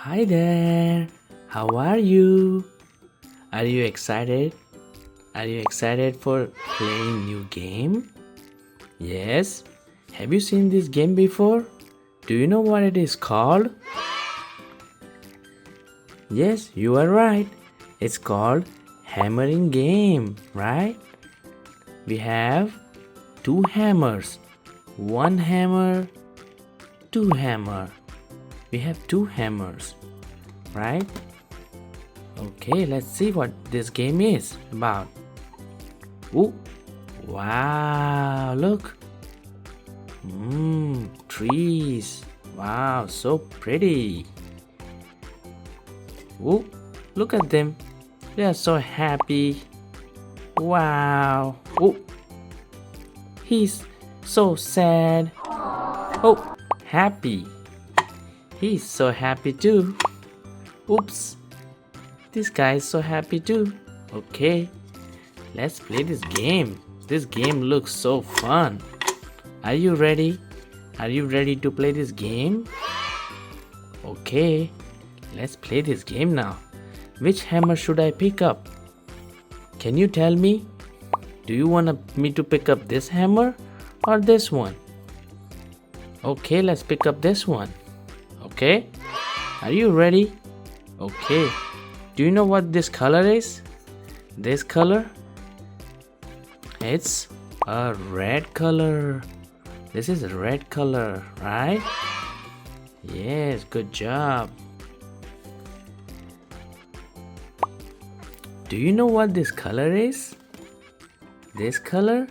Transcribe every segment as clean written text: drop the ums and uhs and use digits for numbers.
Hi there. How are you? Are you excited? Are you excited for playing new game? Yes. Have you seen this game before? Do you know what it is called? Yes, you are right. It's called hammering game, right? We have two hammers. One hammer, two hammer. We have two hammers, right? Okay, let's see what this game is about. Ooh, wow, look. Trees. Wow, so pretty. Ooh, look at them. They are so happy. Wow. Ooh, he's so sad. Oh, happy. He's so happy too. Oops. This guy is so happy too. Okay, let's play this game. This game looks so fun. Are you ready? Are you ready to play this game? Okay, let's play this game now. Which hammer should I pick up? Can you tell me? Do you want me to pick up this hammer or this one? Okay, let's pick up this one. Okay, are you ready? Okay, do you know what this color is? This color? It's a red color. This is a red color, right? Yes, good job. Do you know what this color is? This color?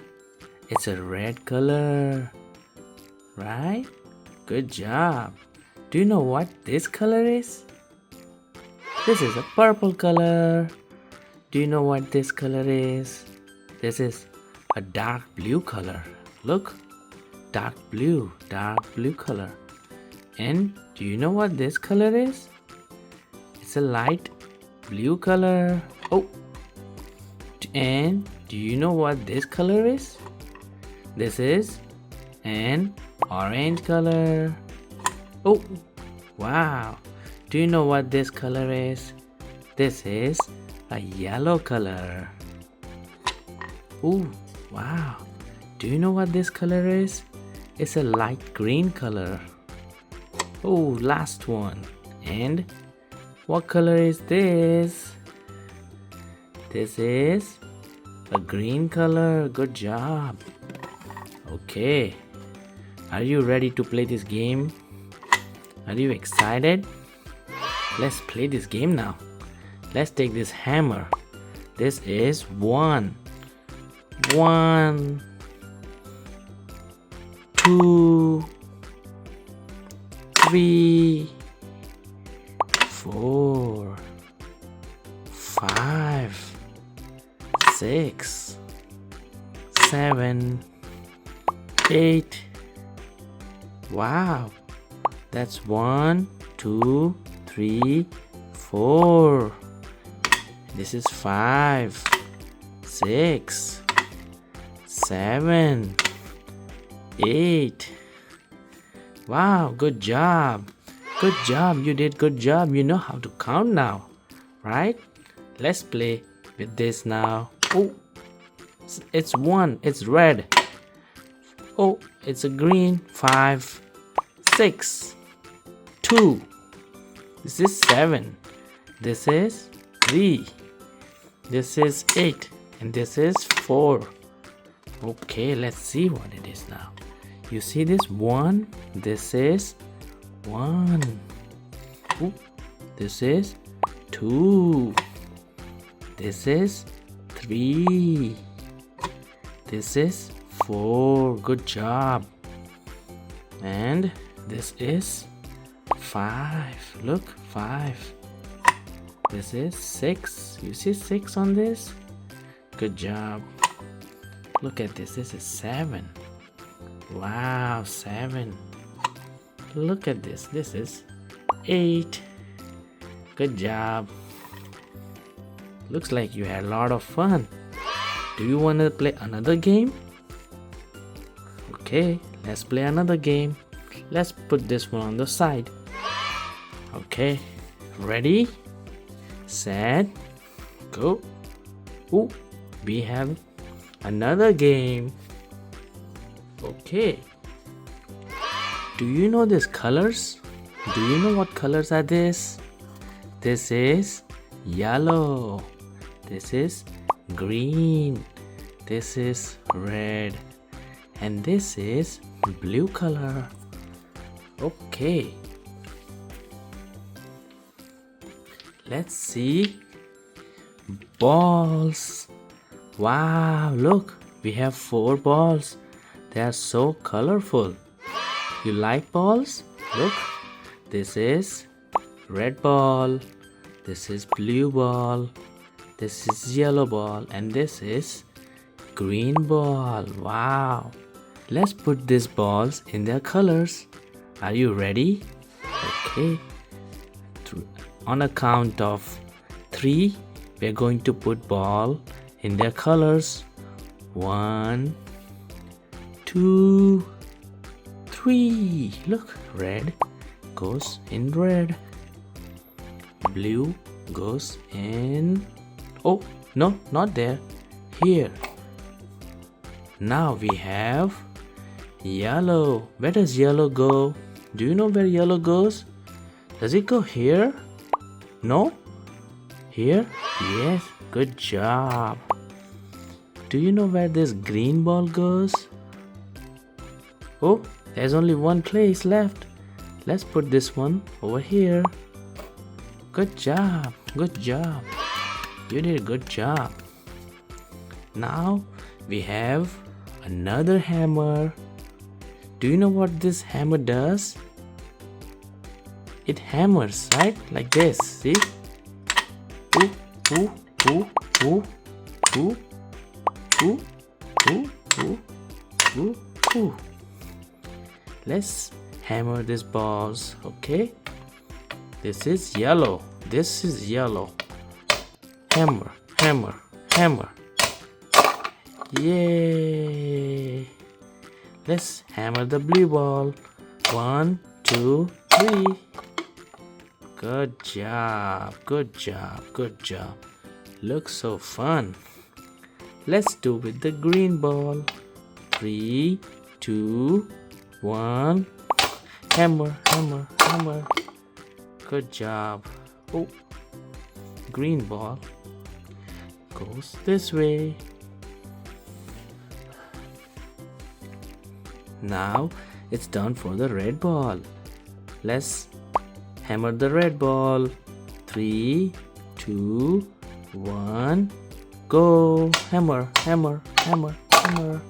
It's a red color, right? Good job. Do you know what this color is? This is a purple color. Do you know what this color is? This is a dark blue color. Look, dark blue color. And do you know what this color is? It's a light blue color. Oh, and do you know what this color is? This is an orange color. Oh, wow. Do you know what this color is? This is a yellow color. Oh, wow. Do you know what this color is? It's a light green color. Oh, last one. And what color is this? This is a green color. Good job. Okay. Are you ready to play this game? Are you excited? Let's play this game now. Let's take this hammer. This is one, two, three, 4, 5, 6, 7, 8. Wow, that's 1, 2, 3, 4. This is 5, 6, 7, 8. Wow, good job. Good job. You did good job. You know how to count now, right? Let's play with this now. Oh, it's 1. It's red. Oh, it's a green. 5, 6, 2. This is 7. This is 3. This is 8. And this is 4. Okay, let's see what it is now. You see this 1? This is 1. Ooh, this is 2. This is 3. This is 4. Good job. And this is 5. Look, 5. This is 6. You see 6 on this? Good job. Look at this. This is 7. Wow, 7. Look at this. This is 8. Good job. Looks like you had a lot of fun. Do you want to play another game? Okay, let's play another game. Let's put this one on the side. Okay, Ready, set, go. Oh, we have another game. Okay. Do you know these colors? Do you know what colors are this? This is yellow. This is green. This is red. And this is blue color. Okay. Let's see. Balls. Wow, look. We have 4 balls. They are so colorful. You like balls? Look. This is red ball. This is blue ball. This is yellow ball. And this is green ball. Wow. Let's put these balls in their colors. Are you ready? Okay. On a count of 3, we're going to put ball in their colors. 1, 2, 3. Look, red goes in red. Blue goes in... Oh, no, not there. Here. Now we have yellow. Where does yellow go? Do you know where yellow goes? Does it go here? No? Here? Yes, good job. Do you know where this green ball goes? Oh, there's only one place left. Let's put this one over here. Good job, good job. You did a good job. Now we have another hammer. Do you know what this hammer does? It hammers, right? Like this, see? Ooh, ooh, ooh, ooh, ooh, ooh, ooh, ooh, ooh, ooh. Let's hammer these balls, okay? This is yellow. This is yellow. Hammer, hammer, hammer. Yay! Let's hammer the blue ball. 1, 2, 3. Good job, good job, good job. Looks so fun. Let's do with the green ball. 3, 2, 1. Hammer, hammer, hammer. Good job. Oh, green ball goes this way. Now it's done for the red ball. Let's hammer the red ball. 3, 2, 1. Go. Hammer, hammer, hammer, hammer.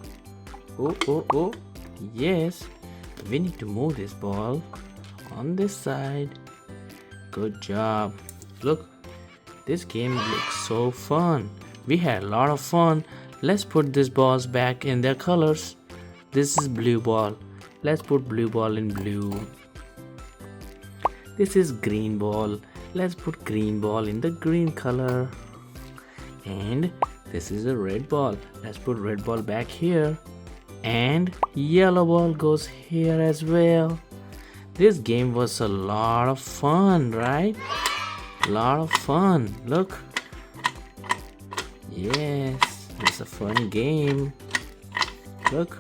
Oh, oh, oh. Yes. We need to move this ball on this side. Good job. Look, this game looks so fun. We had a lot of fun. Let's put these balls back in their colors. This is blue ball. Let's put blue ball in blue. This is green ball. Let's put green ball in the green color. And this is a red ball. Let's put red ball back here. And yellow ball goes here as well. This game was a lot of fun, right? Lot of fun. Look. Yes, it's a fun game. Look.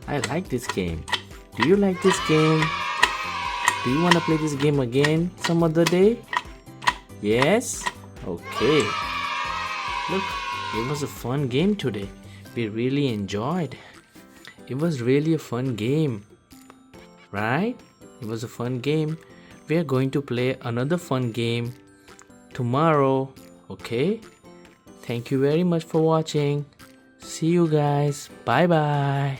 I like this game. Do you like this game? Do you want to play this game again some other day? Yes? Okay. Look, it was a fun game today. We really enjoyed. It was really a fun game. Right? It was a fun game. We are going to play another fun game tomorrow. Okay? Thank you very much for watching. See you guys. Bye bye.